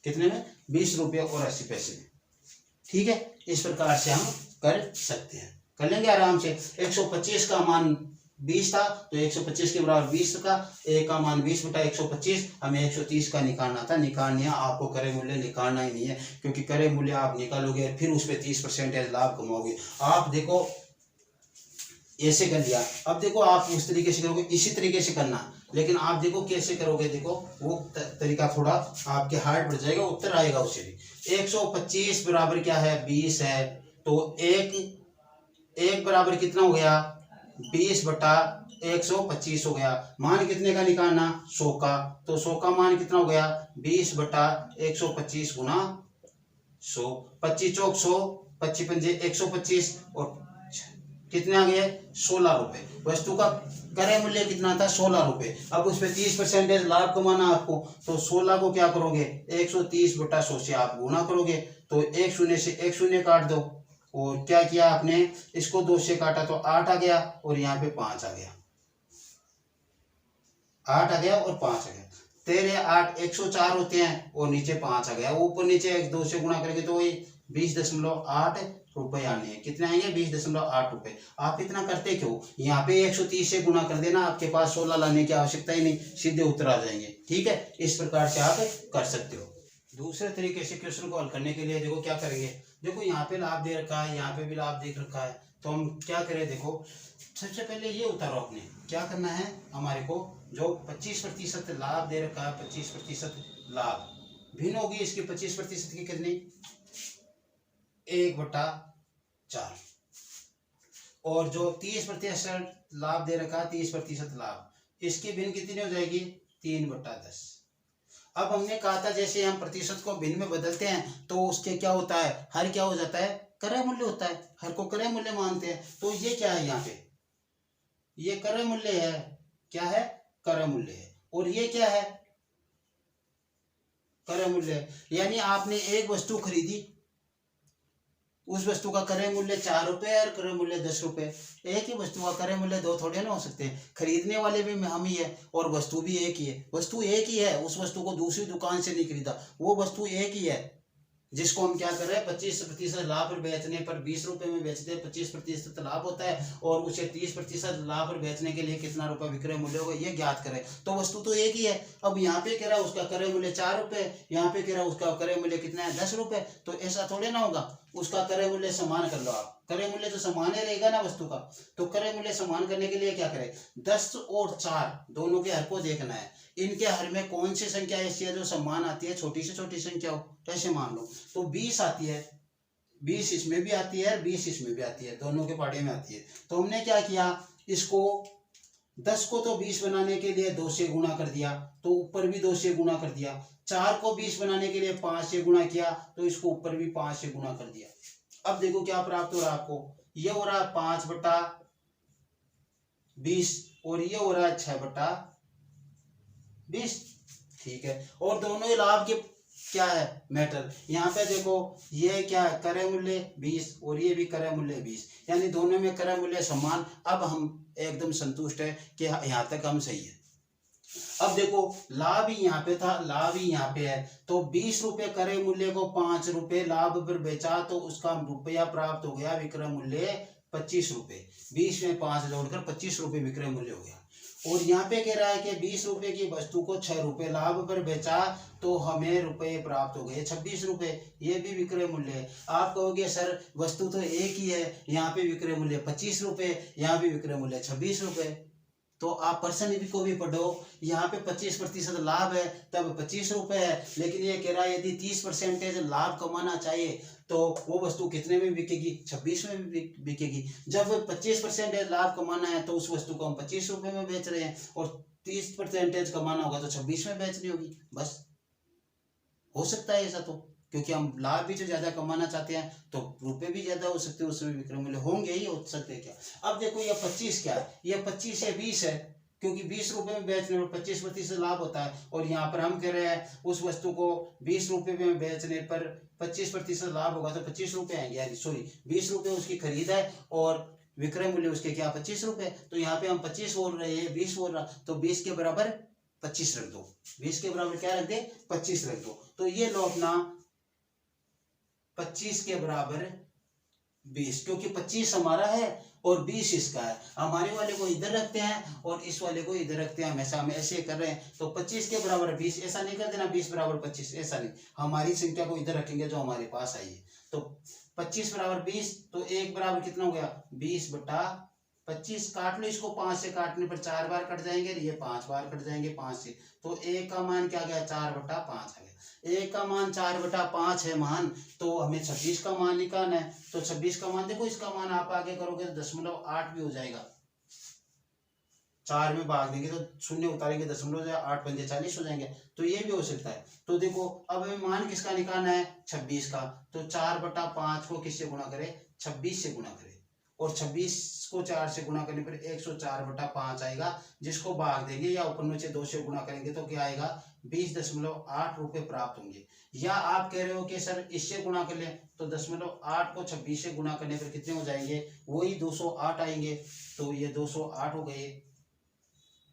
कितने में, 20 रुपये और 80 पैसे में, ठीक है। इस प्रकार से हम कर सकते हैं, कर लेंगे आराम से। 125 का मान 20 था तो 125 के बराबर 20 का, एक का मान 20/125, हमें 130 का निकालना था। निकालने आपको क्रय मूल्य निकालना ही नहीं है, क्योंकि क्रय मूल्य आप निकालोगे फिर उस पर 30% लाभ कमाओगे। आप देखो ऐसे कर लिया, अब देखो आप उस तरीके से करोगे, इसी तरीके से करना, लेकिन आप देखो कैसे करोगे, देखो वो तरीका थोड़ा आपके हार्ड पड़ जाएगा, उत्तर आएगा उससे भी। 125 बराबर क्या है, 20 है, तो एक बराबर कितना हो गया, 20/125 हो गया। मान कितने का निकालना, 100 का, तो 100 का मान कितना हो गया, 20/125 गुना 100। 25 चौक 100, 25 पंजे 125 और कितने आ गए, 16 रुपए। वस्तु का क्रय मूल्य कितना था, 16 रुपए। अब उस पर 30% लाभ कमाना आपको, तो 16 को क्या करोगे, 130/100 से आप गुना करोगे, तो 1 शून्य से 1 शून्य काट दो। और क्या किया आपने, इसको 2 से काटा तो 8 आ गया और यहाँ पे 5 आ गया। 8 आ गया और 5 आ गया, 13 8 104 होते हैं और नीचे 5 आ गया। ऊपर नीचे 2 से गुणा करेंगे तो वही 20.8 रुपए आने हैं। कितने आएंगे? 20.8 रुपए। आप इतना करते क्यों? यहाँ पे 130 से गुना कर देना, आपके पास 16 लाने की आवश्यकता ही नहीं, सीधे उत्तर आ जाएंगे। ठीक है, इस प्रकार से आप कर सकते हो। दूसरे तरीके से क्वेश्चन को हल करने के लिए देखो क्या करेंगे। देखो यहाँ पे लाभ दे रखा है, यहाँ पे भी लाभ दे रखा है, तो हम क्या करें? देखो सबसे पहले ये उतारो, अपने क्या करना है हमारे को, जो 25% लाभ दे रखा है, 25% लाभ भिन्न होगी इसकी 25% की कितनी? 1/4। और जो 30% लाभ दे रखा है, 30% लाभ, इसकी भिन्न कितनी हो जाएगी? 3/10। अब हमने कहा था जैसे हम प्रतिशत को भिन्न में बदलते हैं तो उसके क्या होता है, हर क्या हो जाता है? क्रय मूल्य होता है, हर को क्रय मूल्य मानते हैं। तो ये क्या है? यहाँ पे ये क्रय मूल्य है। क्या है? क्रय मूल्य है। और ये क्या है? क्रय मूल्य। यानी आपने एक वस्तु खरीदी, उस वस्तु का क्रय मूल्य 4 रुपए और क्रय मूल्य 10 रुपए। एक ही वस्तु का क्रय मूल्य दो थोड़े ना हो सकते हैं, खरीदने वाले भी हम ही है और वस्तु भी एक ही है। वस्तु एक ही है, उस वस्तु को दूसरी दुकान से नहीं खरीदा, वो वस्तु एक ही है, जिसको हम क्या कर रहे हैं? 25% लाभ पर बेचने पर 20 रुपए में बेचते हैं, 25% लाभ होता है, और उसे 30% लाभ पर बेचने के लिए कितना रुपए विक्रय मूल्य होगा ये ज्ञात करें। तो वस्तु तो एक ही है। अब यहाँ पे कह रहा है उसका क्रय मूल्य 4 रुपए, यहाँ पे कह रहा है उसका क्रय मूल्य कितना है? 10 रुपए। तो ऐसा थोड़े ना होगा, उसका क्रय मूल्य समान कर लो आप। क्रय मूल्य तो समान ही रहेगा ना वस्तु का। तो क्रय मूल्य समान करने के लिए क्या करें? 10 और 4 दोनों के हर को देखना है। इनके हर में कौन सी संख्या ऐसी है जो समान आती है, छोटी से छोटी संख्या हो, कैसे मान लो। तो 20 आती है, 20 इसमें भी आती है, 20 इसमें भी आती है, दोनों के पाड़े में आती है। तो हमने क्या किया, इसको 10 को तो 20 बनाने के लिए 2 से गुणा कर दिया, तो ऊपर भी 2 से गुणा कर दिया। 4 को 20 बनाने के लिए 5 से गुणा किया, तो इसको ऊपर भी 5 से गुणा कर दिया। अब देखो क्या प्राप्त हो रहा है आपको, ये हो रहा है 5/20 और ये हो रहा है 6/20। ठीक है, और दोनों ही लाभ के क्या है? मैटर। यहाँ पे देखो ये क्या है? क्रय मूल्य 20 और ये भी क्रय मूल्य 20, यानी दोनों में क्रय मूल्य समान। अब हम एकदम संतुष्ट है कि यहाँ तक हम सही है। अब देखो लाभ ही यहाँ पे था, लाभ ही यहाँ पे है, तो 20 रुपए क्रय मूल्य को 5 रुपए लाभ पर बेचा, तो उसका रुपया प्राप्त हो गया विक्रय मूल्य 25 रुपए। 20 में 5 जोड़कर 25 रुपए विक्रय मूल्य हो गया। और यहाँ पे कह रहा है कि 20 रुपए की वस्तु को 6 रुपए लाभ पर बेचा, तो हमें रुपए प्राप्त हो गए 26 रुपए। ये भी विक्रय मूल्य है। आप कहोगे सर वस्तु तो एक ही है, यहाँ पे विक्रय मूल्य 25 रुपए, यहाँ भी विक्रय मूल्य 26 रुपए। तो आप पर्सन को भी पढ़ो, यहाँ पे 25% लाभ है तब 25 रुपए है, लेकिन ये कह रहा है यदि 30% लाभ कमाना चाहिए तो वो वस्तु कितने में बिकेगी? 26 में बिकेगी। जब 25% लाभ कमाना है तो उस वस्तु को हम 25 रुपए में बेच रहे हैं, और 30% कमाना होगा तो 26 में बेचनी होगी। बस हो सकता है ऐसा, तो क्योंकि हम लाभ भी जो ज्यादा कमाना चाहते हैं तो रुपए भी ज्यादा हो सकते हैं, उसमें विक्रय मूल्य होंगे ही, हो सकते हैं क्या। अब देखो ये 25 क्या है? ये 25 है 20 है, क्योंकि 20 रुपए में बेचने पर 25% लाभ होता है, और यहाँ पर हम कह रहे हैं उस वस्तु को 20 रुपए में बेचने पर 25% लाभ होगा, तो 25 रुपए आएंगे, यानी सॉरी 20 रुपए उसकी खरीद है और विक्रय मूल्य उसके क्या 25 रुपए। तो यहाँ पे हम 25 बोल रहे हैं, 20 बोल रहा, तो 20 के बराबर 25 रख दो। 20 के बराबर क्या रख दे? 25 रख दो। तो ये लो अपना 25 के बराबर 20, क्योंकि 25 हमारा है और 20 इसका है। हमारे वाले को इधर रखते हैं और इस वाले को इधर रखते हैं, हमेशा हम ऐसे कर रहे हैं। तो 25 के बराबर 20, ऐसा नहीं कर देना 20 बराबर 25, ऐसा नहीं, हमारी संख्या को इधर रखेंगे जो हमारे पास आई है। तो 25 बराबर 20, तो 1 बराबर कितना हो गया? 20/25। काट लो इसको, 5 से काटने पर 4 बार कट जाएंगे, ये 5 बार कट जाएंगे 5 से, तो 1 का मान क्या गया? 4/5 आ गया। 1 का मान 4/5 है मान, तो हमें 26 का मान निकालना है। तो 26 का मान देखो, इसका मान आप आगे करोगे तो 0.8 भी हो जाएगा। 4 में भाग देंगे तो शून्य उतारेंगे, 0.8 पंजे 40 हो जाएंगे, तो ये भी हो सकता है। तो देखो अब हमें मान किसका निकालना है? 26 का। तो 4/5 को किससे गुणा करें? 26 से गुणा करें, और 26 को 4 से गुणा करने पर 104/5 आएगा, जिसको भाग देंगे या ऊपर नीचे 2 से गुणा करेंगे तो क्या आएगा? 20.8 रुपए प्राप्त होंगे। या आप कह रहे हो कि सर इससे गुणा कर लें, तो 0.8 को 26 से गुणा करने पर कितने हो जाएंगे? वही 208 आएंगे, तो ये 208 हो गए।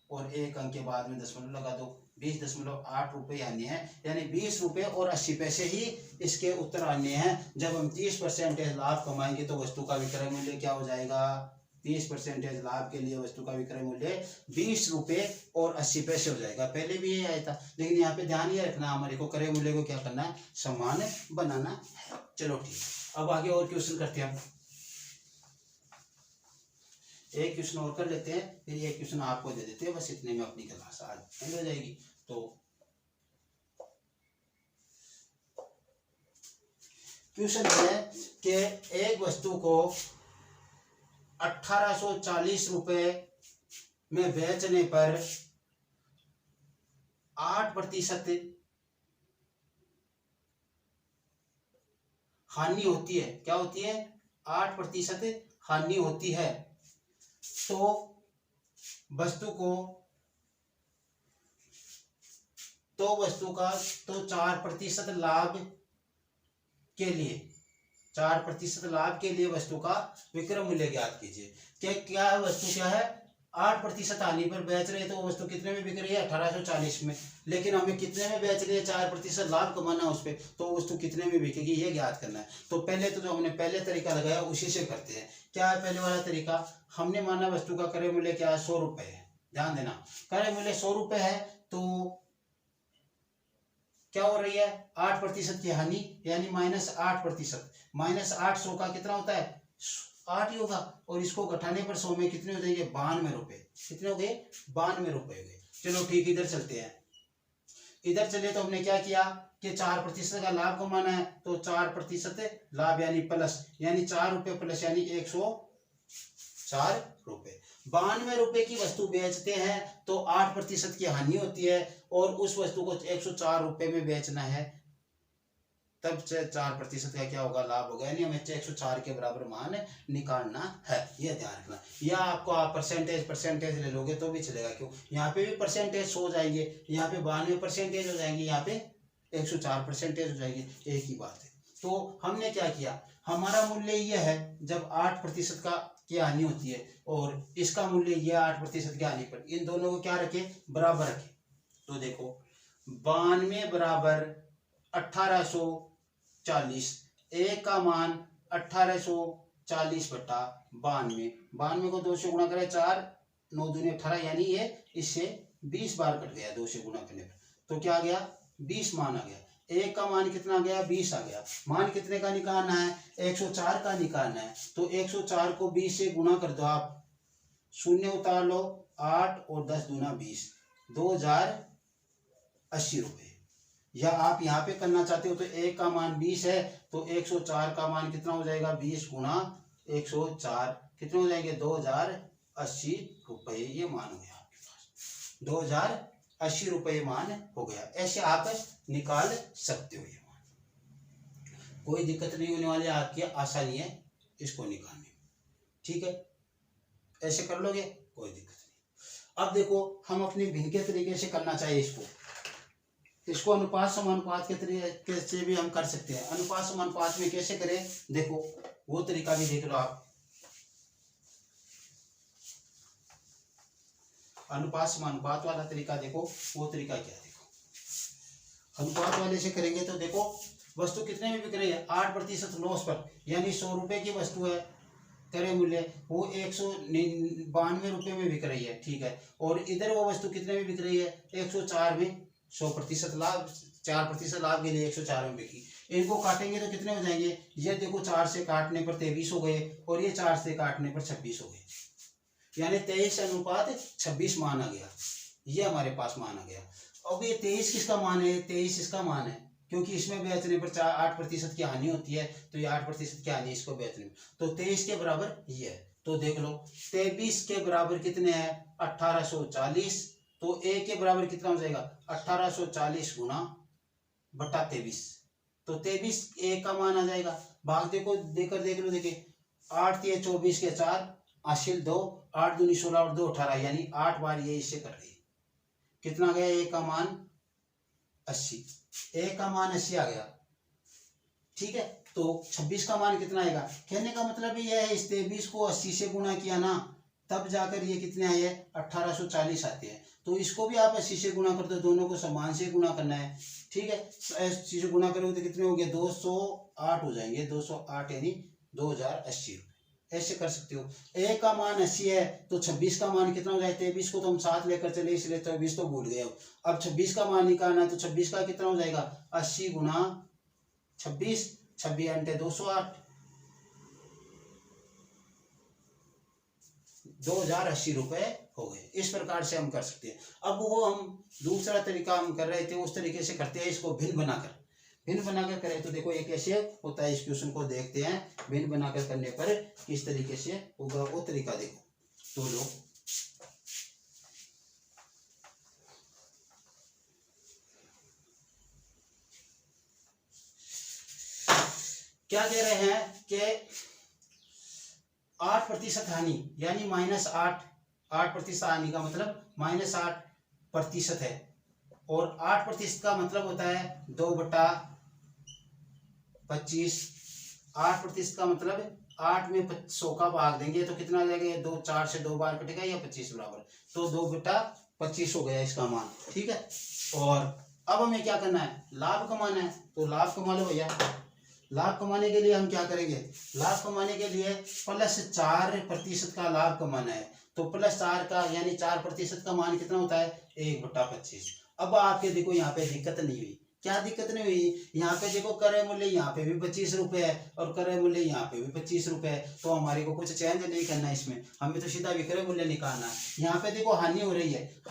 और 1 अंक के बाद में दशमलव लगा दो, 20.8 रुपये आने हैं, यानी 20 रुपये और 80 पैसे ही इसके उत्तर आने हैं। जब हम 30% लाभ कमाएंगे तो वस्तु का विक्रय मूल्य क्या हो जाएगा, 30% लाभ के लिए वस्तु का विक्रय मूल्य 20 रुपये और 80 पैसे हो जाएगा। पहले भी ये आया था, लेकिन यहाँ पे ध्यान ये रखना हमारे को क्रय मूल्य को क्या करना है, समान बनाना है। चलो ठीक, अब आगे और क्वेश्चन करते हैं। एक क्वेश्चन और कर लेते हैं, फिर एक क्वेश्चन आपको दे देते हैं, बस इतने में अपनी क्लास आज एंड हो जाएगी। तो क्वेश्चन है कि एक वस्तु को 1840 रुपये में बेचने पर 8% हानि होती है। क्या होती है, 8% हानि होती है। तो वस्तु का 4% लाभ के लिए 4% लाभ के लिए वस्तु का विक्रय मूल्य ज्ञात कीजिए। क्या वस्तु क्या है, 8% हानि पर बेच रहे हैं, तो वस्तु कितने में बिक रही है, 1840 में, लेकिन हमें कितने में बेच रही है, 4% लाभ कमाना है उस पर, तो वस्तु कितने में बिकेगी ये ज्ञात करना है। तो पहले तो जो हमने पहले तरीका लगाया उसी से करते हैं। क्या है पहले वाला तरीका, हमने माना वस्तु का क्रय मूल्य क्या है, 100 रुपये है। ध्यान देना, क्रय मूल्य 100 रुपये है, तो क्या हो रही है, 8% की हानि, यानी -8%, -8 100 का कितना होता है, 8 ही होगा, और इसको घटाने पर 100 में कितने हो जाएंगे, 92 रुपये। कितने हो गए, 92 रुपये हो गए। चलो ठीक, इधर चलते हैं। इधर चले तो हमने क्या किया कि 4% का लाभ कमाना है, तो 4% लाभ यानी प्लस, यानी 4 रुपये प्लस, यानी 104 रुपये। 92 रुपये की वस्तु बेचते हैं तो 8% की हानि होती है, और उस वस्तु को 104 रुपये में बेचना है, तब 4% का क्या होगा, लाभ होगा, यानी हमें 104 के बराबर मान निकालना है। ये ध्यान रखना। या आपको आप परसेंटेज ले लोगे तो भी चलेगा, क्यों, यहाँ पे भी परसेंटेज हो जाएंगे, यहाँ पे 92% हो जाएंगे, यहाँ पे 104% हो जाएंगे, एक ही बात है। तो हमने क्या किया, हमारा मूल्य यह है जब 8% का की हानि होती है, और इसका मूल्य यह 8% की हानि पर, इन दोनों को क्या रखे, बराबर रखे। तो देखो 92 बराबर 1840, एक का मान 1840 बटा 92, 92 को 2 से गुणा करें, 4 9 दूनी 18, यानी ये इससे 20 बार कट गया 2 से गुणा करने पर, तो क्या आ गया, 20 मान आ गया। एक का मान कितना आ गया, 20 आ गया। मान कितने का निकालना है, 104 का निकालना है, तो 104 को 20 से गुणा कर दो आप, शून्य उतार लो, 8 और 10 दूना 20, 2080 रुपये। या आप यहाँ पे करना चाहते हो तो एक का मान 20 है, तो 104 का मान कितना हो जाएगा, 20 गुणा 104, कितने हो जाएंगे, 2080 रुपये। ये मान हो गया आपके पास, 2080 रुपये मान हो गया। ऐसे आप निकाल सकते हो ये मान, कोई दिक्कत नहीं होने वाली, आपकी आसानी है इसको निकालने में, ठीक है, ऐसे कर लोगे कोई दिक्कत नहीं। अब देखो हम अपने भिन्न के तरीके से करना चाहिए इसको अनुपात समानुपात के तरीके से भी हम कर सकते हैं। अनुपात समानुपात में कैसे करें, देखो वो तरीका भी देख लो आप। अनुपात समानुपात वाला तरीका देखो, वो तरीका क्या है, देखो अनुपात वाले से करेंगे तो देखो वस्तु कितने में बिक रही है, 8% लॉस पर, यानी 100 रुपये की वस्तु है, क्रय मूल्य वो 192 रुपये में बिक रही है, ठीक है, और इधर वो वस्तु कितने में बिक रही है, 104 में, 100% लाभ, 4% लाभ के लिए 104 में बिकी। इनको काटेंगे तो कितने हो जाएंगे, ये देखो 4 से काटने पर 23 हो गए, और ये 4 से काटने पर 26 हो गए, यानी 23:26 मान आ गया। ये हमारे पास मान आ गया। अब ये 23 किसका मान है, 23 इसका मान है, क्योंकि इसमें बेचने पर 8% की हानि होती है, तो ये 8% की हानि इसको बेचने में, तो 23 के बराबर ये है। तो देख लो 23 के बराबर कितने हैं, 1840, तो ए के बराबर कितना हो जाएगा, 1840 गुना बटा 23, तो 23 ए का मान आ जाएगा। भाग देखो देकर देख लो, देखिए 8 3 24 के 4 हासिल 2, 8 दूनी 16 और 2 18, यानी 8 बार ये इससे कर रही है, कितना गया, ए का मान 80, ए का मान 80 आ गया, ठीक है। तो 26 का मान कितना आएगा, कहने का मतलब यह है इस 23 को 80 से गुणा किया ना, तब जाकर ये कितने आए हैं 1840 आते हैं। तो इसको भी आप 80 से गुना कर दो, दोनों को समान से गुना करना है, ठीक है। 80 से गुना करोगे तो कितने हो गए 208 हो जाएंगे, 208 यानी 2080 रुपये। ऐसे कर सकते हो। ए का मान 80 है तो 26 का मान कितना हो जाए 23 को तो हम साथ लेकर चले इसलिए 24 तो भूल गए। अब 26 का मान निकालना है तो 26 का कितना हो जाएगा 80 गुना 26, 26 अंटे 208, 2080 रुपए हो गए। इस प्रकार से हम कर सकते हैं। अब वो हम दूसरा तरीका हम कर रहे थे उस तरीके से करते हैं, इसको भिन्न बनाकर करें तो देखो ये कैसे होता है। इस क्वेश्चन को देखते हैं, भिन्न बनाकर करने पर किस तरीके से होगा वो तरीका देखो। तो लो क्या कह रहे हैं कि 8% हानि यानी -8% हानि का मतलब -8% है, और 8% का मतलब होता है 2/25। 8% का मतलब 8 में 100 का भाग देंगे तो कितना आ जाएगा, 2 4 से 2 बार कटेगा या 25 बराबर, तो 2/25 हो गया इसका मान, ठीक है। और अब हमें क्या करना है, लाभ कमाना है, तो लाभ कमा लो भैया। लाभ कमाने के लिए हम क्या करेंगे, लाभ कमाने के लिए +4% का लाभ कमाना है, तो +4 का यानी 4% का मान कितना होता है 1/25। अब आपके देखो यहाँ पे दिक्कत नहीं हुई, क्या दिक्कत नहीं हुई, यहाँ पे देखो क्रय मूल्य यहाँ पे भी 25 रुपए है और क्रय मूल्य यहाँ पे भी 25 रुपए है, तो हमारे को कुछ चेंज नहीं करना है इसमें, हमें तो सीधा विक्रय मूल्य निकालना है। यहाँ पे देखो हानि हो रही है,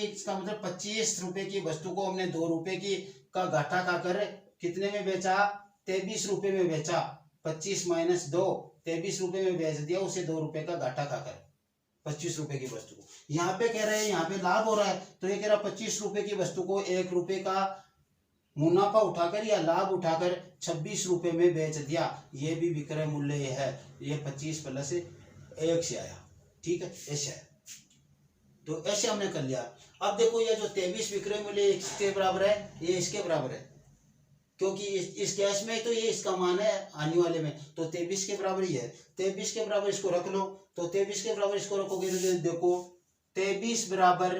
इसका मतलब 25 रुपए की वस्तु को हमने 2 रुपए की का घाटा खाकर कितने में बेचा, 23 रुपए में बेचा। 25 - 2 23 रुपए में बेच दिया उसे 2 रुपए का घाटा खाकर 25 रुपए की वस्तु को। यहाँ पे कह रहे हैं यहाँ पे लाभ हो रहा है, तो ये कह रहा 25 रुपए की वस्तु को 1 रुपए का मुनाफा उठाकर या लाभ उठाकर 26 रुपए में बेच दिया, ये भी विक्रय मूल्य है, ये 25 + 1 से आया, ठीक है, ऐसे है। तो ऐसे हमने कर लिया। अब देखो ये जो 23 विक्रय मूल्य इसके बराबर है, ये इसके बराबर है, क्योंकि इस केस में तो ये इसका मान है आने वाले में, तो 23 के बराबर ही है। 23 के बराबर इसको रख लो, तो 23 के बराबर इसको रखोगे तो देखो 23 बराबर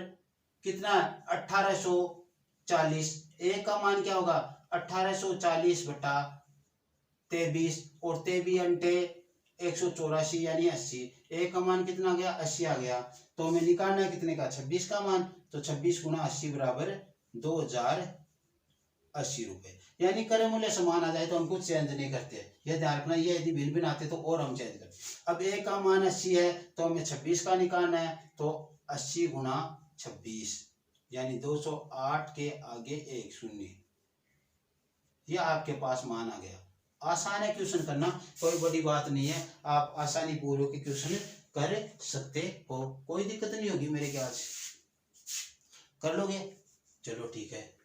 कितना है 1840। ए का मान क्या होगा 1840/23, और 23 अंटे 184 यानी 80। ए का मान कितना आ गया 80 आ गया, तो हमें निकालना है कितने का 26 का मान, तो 26 × 80 बराबर 2080 रुपए। यानी क्रय मूल्य समान आ जाए तो हम कुछ चेंज नहीं करते, ये ध्यान रखना। ये यदि भिन्न भिन्न आते तो और हम चेंज करते। अब ए का मान 80 है तो हमें 26 का निकालना है, तो 80 × 26 यानी 208 के आगे 1 शून्य, ये आपके पास मान आ गया। आसान है क्वेश्चन करना, कोई बड़ी बात नहीं है, आप आसानी पूर्वक क्वेश्चन कर सकते हो, कोई दिक्कत नहीं होगी मेरे ख्याल से, कर लोगे। चलो ठीक है,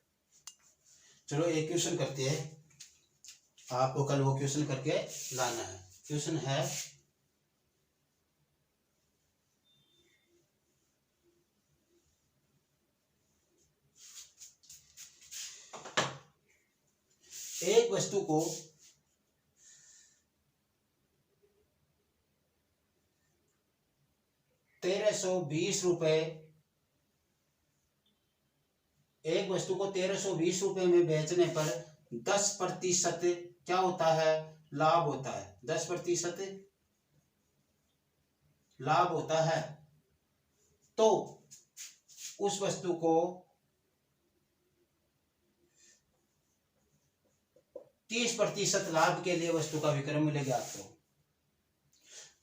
चलो एक क्वेश्चन करते हैं, आपको कल वो क्वेश्चन करके लाना है। क्वेश्चन है एक वस्तु को 1320 रुपए, एक वस्तु को 1320 रुपए में बेचने पर 10% क्या होता है लाभ होता है, 10% लाभ होता है, तो उस वस्तु को 30% लाभ के लिए वस्तु का विक्रय मूल्य ज्ञात करो।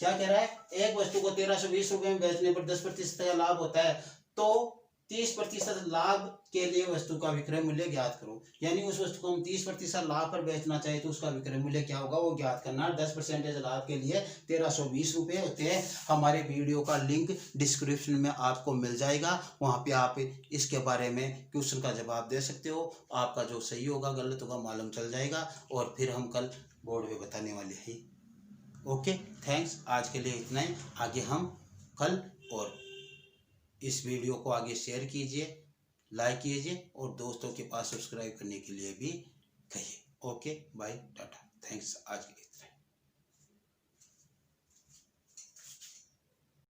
क्या कह रहा है, एक वस्तु को 1320 रुपए में बेचने पर 10% का लाभ होता है, तो 30% लाभ के लिए वस्तु का विक्रय मूल्य ज्ञात करो। यानी उस वस्तु को हम 30% लाभ पर बेचना चाहिए तो उसका विक्रय मूल्य क्या होगा वो ज्ञात करना। 10% लाभ के लिए 1320 रुपये होते हैं। हमारे वीडियो का लिंक डिस्क्रिप्शन में आपको मिल जाएगा, वहाँ पे आप इसके बारे में क्वेश्चन का जवाब दे सकते हो। आपका जो सही होगा गलत होगा मालूम चल जाएगा, और फिर हम कल बोर्ड में बताने वाले हैं। ओके, थैंक्स, आज के लिए इतना ही। आगे हम कल, और इस वीडियो को आगे शेयर कीजिए, लाइक कीजिए, और दोस्तों के पास सब्सक्राइब करने के लिए भी कहिए। ओके, बाय, टाटा, थैंक्स आज के लिए।